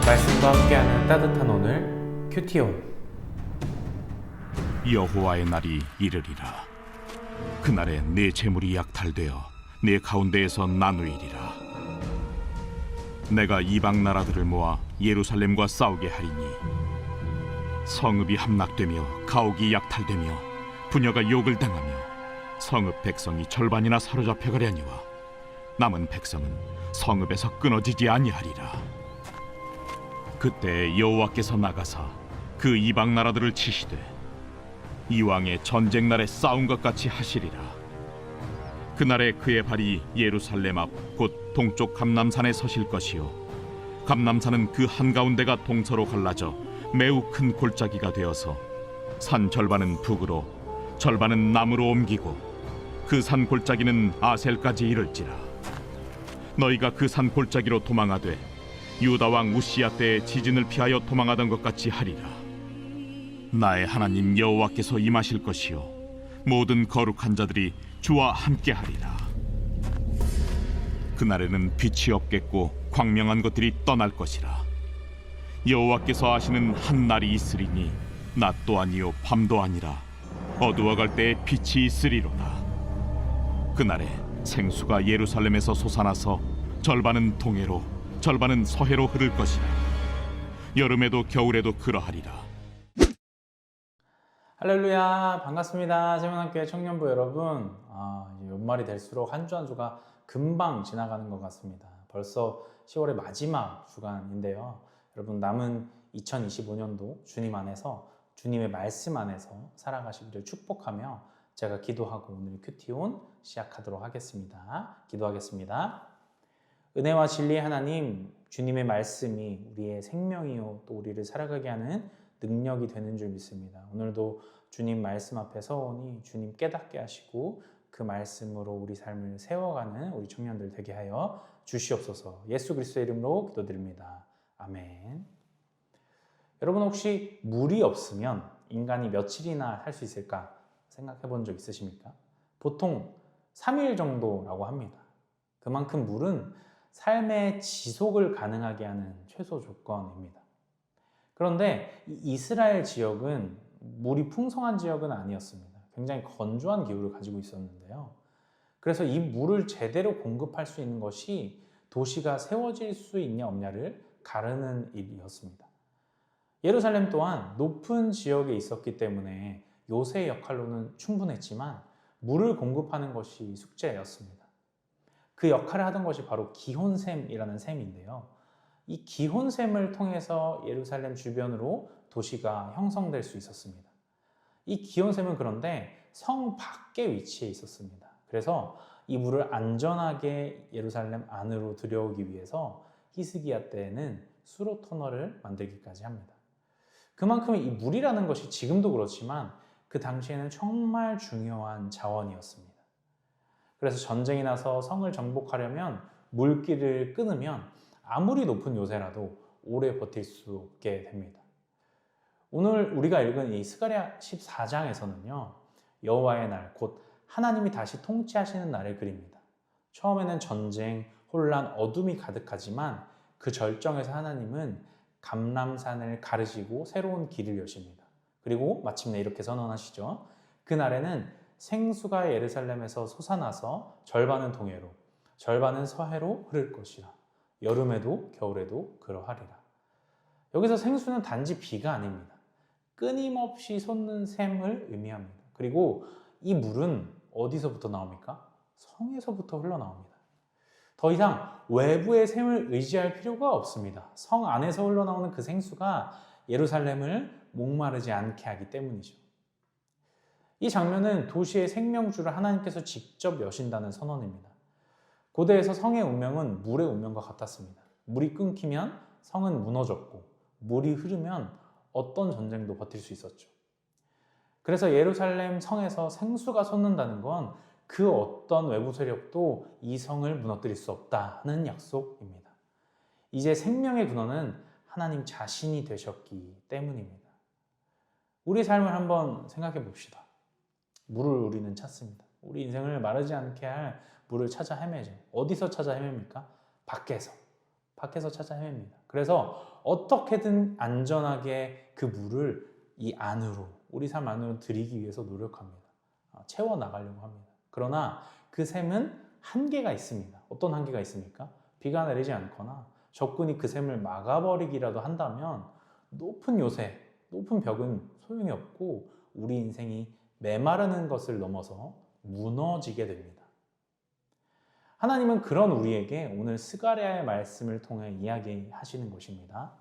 말씀과 함께하는 따뜻한 오늘 큐티온. 여호와의 날이 이르리라. 그날에 네 재물이 약탈되어 네 가운데에서 나누이리라. 내가 이방 나라들을 모아 예루살렘과 싸우게 하리니 성읍이 함락되며 가옥이 약탈되며 부녀가 욕을 당하며 성읍 백성이 절반이나 사로잡혀 가려니와 남은 백성은 성읍에서 끊어지지 아니하리라. 그때 여호와께서 나가사 그 이방 나라들을 치시되 이왕의 전쟁 날에 싸운 것 같이 하시리라. 그날에 그의 발이 예루살렘 앞 곧 동쪽 감람산에 서실 것이요 감람산은 그 한가운데가 동서로 갈라져 매우 큰 골짜기가 되어서 산 절반은 북으로 절반은 남으로 옮기고 그 산 골짜기는 아셀까지 이를지라. 너희가 그 산 골짜기로 도망하되 유다 왕 우시야 때의 지진을 피하여 도망하던 것 같이 하리라. 나의 하나님 여호와께서 임하실 것이요 모든 거룩한 자들이 주와 함께하리라. 그날에는 빛이 없겠고 광명한 것들이 떠날 것이라. 여호와께서 하시는 한 날이 있으리니 낮도 아니요 밤도 아니라 어두워갈 때에 빛이 있으리로다. 그날에 생수가 예루살렘에서 솟아나서 절반은 동해로 절반은 서해로 흐를 것이라. 여름에도 겨울에도 그러하리라. 할렐루야, 반갑습니다. 세문학교의 청년부 여러분. 이제 연말이 될수록 한 주 한 주가 금방 지나가는 것 같습니다. 벌써 10월의 마지막 주간인데요. 여러분, 남은 2025년도 주님 안에서, 주님의 말씀 안에서 살아가시기를 축복하며 제가 기도하고 오늘 큐티온 시작하도록 하겠습니다. 기도하겠습니다. 은혜와 진리의 하나님, 주님의 말씀이 우리의 생명이요 또 우리를 살아가게 하는 능력이 되는 줄 믿습니다. 오늘도 주님 말씀 앞에 서오니 주님 깨닫게 하시고 그 말씀으로 우리 삶을 세워가는 우리 청년들 되게 하여 주시옵소서. 예수 그리스도의 이름으로 기도드립니다. 아멘. 여러분, 혹시 물이 없으면 인간이 며칠이나 살 수 있을까 생각해 본 적 있으십니까? 보통 3일 정도라고 합니다. 그만큼 물은 삶의 지속을 가능하게 하는 최소 조건입니다. 그런데 이스라엘 지역은 물이 풍성한 지역은 아니었습니다. 굉장히 건조한 기후를 가지고 있었는데요. 그래서 이 물을 제대로 공급할 수 있는 것이 도시가 세워질 수 있냐 없냐를 가르는 일이었습니다. 예루살렘 또한 높은 지역에 있었기 때문에 요새의 역할로는 충분했지만 물을 공급하는 것이 숙제였습니다. 그 역할을 하던 것이 바로 기혼샘이라는 샘인데요. 이 기혼샘을 통해서 예루살렘 주변으로 도시가 형성될 수 있었습니다. 이 기혼샘은 그런데 성 밖에 위치해 있었습니다. 그래서 이 물을 안전하게 예루살렘 안으로 들여오기 위해서 히스기야 때에는 수로 터널을 만들기까지 합니다. 그만큼 이 물이라는 것이 지금도 그렇지만 그 당시에는 정말 중요한 자원이었습니다. 그래서 전쟁이 나서 성을 정복하려면 물길을 끊으면 아무리 높은 요새라도 오래 버틸 수 없게 됩니다. 오늘 우리가 읽은 이 스가랴 14장에서는요. 여호와의 날, 곧 하나님이 다시 통치하시는 날을 그립니다. 처음에는 전쟁, 혼란, 어둠이 가득하지만 그 절정에서 하나님은 감람산을 가르시고 새로운 길을 여십니다. 그리고 마침내 이렇게 선언하시죠. 그날에는 생수가 예루살렘에서 솟아나서 절반은 동해로, 절반은 서해로 흐를 것이라. 여름에도 겨울에도 그러하리라. 여기서 생수는 단지 비가 아닙니다. 끊임없이 솟는 샘을 의미합니다. 그리고 이 물은 어디서부터 나옵니까? 성에서부터 흘러나옵니다. 더 이상 외부의 샘을 의지할 필요가 없습니다. 성 안에서 흘러나오는 그 생수가 예루살렘을 목마르지 않게 하기 때문이죠. 이 장면은 도시의 생명줄을 하나님께서 직접 여신다는 선언입니다. 고대에서 성의 운명은 물의 운명과 같았습니다. 물이 끊기면 성은 무너졌고 물이 흐르면 어떤 전쟁도 버틸 수 있었죠. 그래서 예루살렘 성에서 생수가 솟는다는 건 그 어떤 외부 세력도 이 성을 무너뜨릴 수 없다는 약속입니다. 이제 생명의 근원은 하나님 자신이 되셨기 때문입니다. 우리 삶을 한번 생각해 봅시다. 물을 우리는 찾습니다. 우리 인생을 마르지 않게 할 물을 찾아 헤매죠. 어디서 찾아 헤맵니까? 밖에서 찾아 헤맵니다. 그래서 어떻게든 안전하게 그 물을 이 안으로, 우리 삶 안으로 들이기 위해서 노력합니다. 채워 나가려고 합니다. 그러나 그 샘은 한계가 있습니다. 어떤 한계가 있습니까? 비가 내리지 않거나 적군이 그 샘을 막아버리기라도 한다면 높은 요새, 높은 벽은 소용이 없고 우리 인생이 메마르는 것을 넘어서 무너지게 됩니다. 하나님은 그런 우리에게 오늘 스가랴의 말씀을 통해 이야기하시는 것입니다.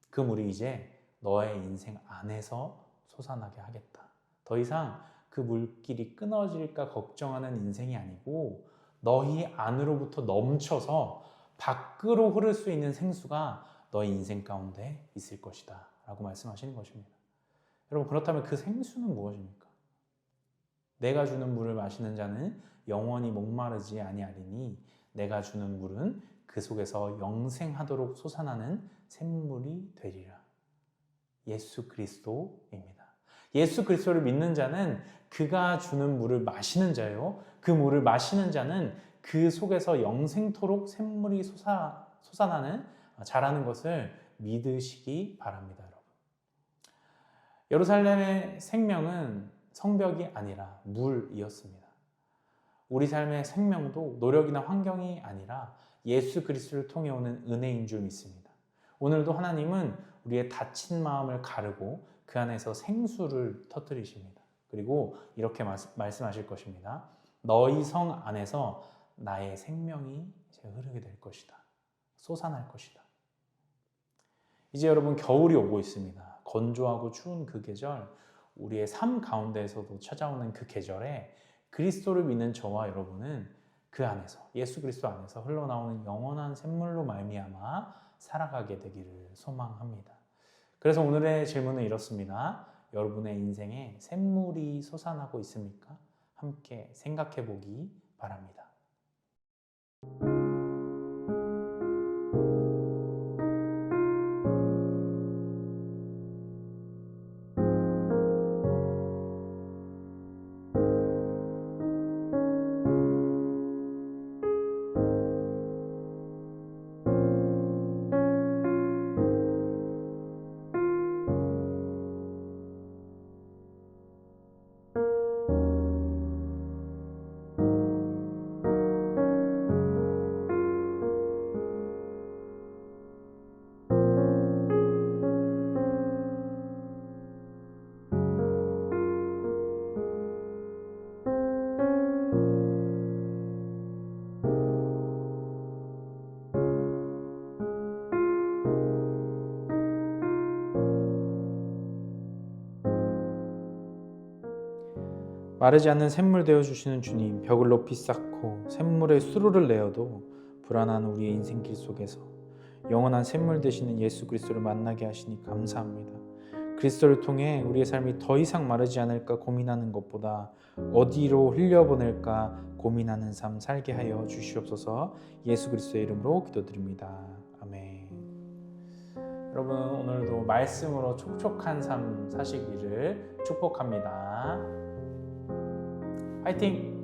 그 물이 이제 너의 인생 안에서 솟아나게 하겠다. 더 이상 그 물길이 끊어질까 걱정하는 인생이 아니고 너희 안으로부터 넘쳐서 밖으로 흐를 수 있는 생수가 너희 인생 가운데 있을 것이다 라고 말씀하시는 것입니다. 여러분, 그렇다면 그 생수는 무엇입니까? 내가 주는 물을 마시는 자는 영원히 목마르지 아니하리니 내가 주는 물은 그 속에서 영생하도록 솟아나는 샘물이 되리라. 예수 그리스도입니다. 예수 그리스도를 믿는 자는 그가 주는 물을 마시는 자요. 그 물을 마시는 자는 그 속에서 영생토록 샘물이 솟아나는 자라는 것을 믿으시기 바랍니다, 여러분. 예루살렘의 생명은 성벽이 아니라 물이었습니다. 우리 삶의 생명도 노력이나 환경이 아니라 예수 그리스도를 통해 오는 은혜인 줄 믿습니다. 오늘도 하나님은 우리의 다친 마음을 가르고 그 안에서 생수를 터뜨리십니다. 그리고 이렇게 말씀하실 것입니다. 너희 성 안에서 나의 생명이 이제 흐르게 될 것이다. 솟아날 것이다. 이제 여러분, 겨울이 오고 있습니다. 건조하고 추운 그 계절, 우리의 삶 가운데에서도 찾아오는 그 계절에 그리스도를 믿는 저와 여러분은 그 안에서, 예수 그리스도 안에서 흘러나오는 영원한 샘물로 말미암아 살아가게 되기를 소망합니다. 그래서 오늘의 질문은 이렇습니다. 여러분의 인생에 샘물이 솟아나고 있습니까? 함께 생각해 보기 바랍니다. 마르지 않는 샘물 되어주시는 주님, 벽을 높이 쌓고 샘물의 수로를 내어도 불안한 우리의 인생길 속에서 영원한 샘물 되시는 예수 그리스도를 만나게 하시니 감사합니다. 그리스도를 통해 우리의 삶이 더 이상 마르지 않을까 고민하는 것보다 어디로 흘려보낼까 고민하는 삶 살게 하여 주시옵소서. 예수 그리스도의 이름으로 기도드립니다. 아멘. 여러분, 오늘도 말씀으로 촉촉한 삶 사시기를 축복합니다. 파이팅!